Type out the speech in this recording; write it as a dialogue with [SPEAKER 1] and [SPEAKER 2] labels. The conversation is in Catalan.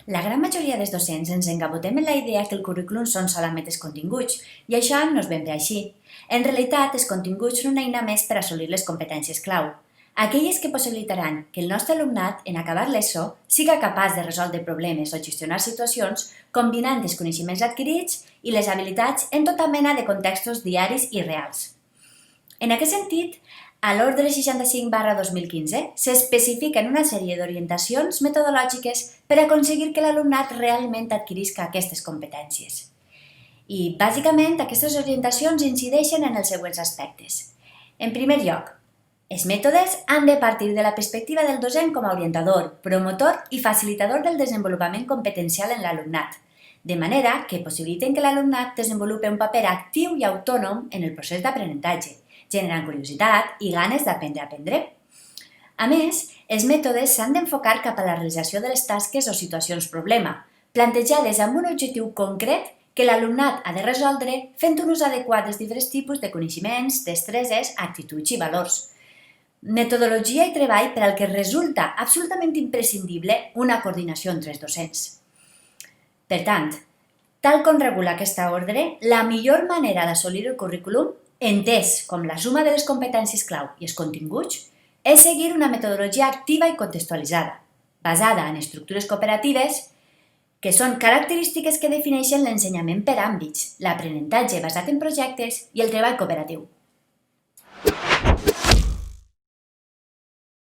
[SPEAKER 1] La gran majoria dels docents ens engabotem en la idea que el currículum són solament els continguts, i això no és ben bé així. En realitat, els continguts són una eina més per assolir les competències clau, aquelles que possibilitaran que el nostre alumnat, en acabar l'ESO, siga capaç de resoldre problemes o gestionar situacions combinant els coneixements adquirits i les habilitats en tota mena de contextos diaris i reals. En aquest sentit, a l'Ordre 65/2015 s'especifiquen una sèrie d'orientacions metodològiques per aconseguir que l'alumnat realment adquirisca aquestes competències. I, bàsicament, aquestes orientacions incideixen en els següents aspectes. En primer lloc, els mètodes han de partir de la perspectiva del docent com a orientador, promotor i facilitador del desenvolupament competencial en l'alumnat, de manera que possibiliten que l'alumnat desenvolupi un paper actiu i autònom en el procés d'aprenentatge, generant curiositat i ganes d'aprendre a aprendre. A més, els mètodes s'han d'enfocar cap a la realització de les tasques o situacions problema, plantejades amb un objectiu concret que l'alumnat ha de resoldre fent un ús adequat dels diferents tipus de coneixements, destreses, actituds i valors. Metodologia i treball per al que resulta absolutament imprescindible una coordinació entre els docents. Per tant, tal com regula aquesta ordre, la millor manera d'assolir el currículum, entès com la suma de les competències clau i els continguts, és seguir una metodologia activa i contextualitzada, basada en estructures cooperatives, que són característiques que defineixen l'ensenyament per àmbits, l'aprenentatge basat en projectes i el treball cooperatiu.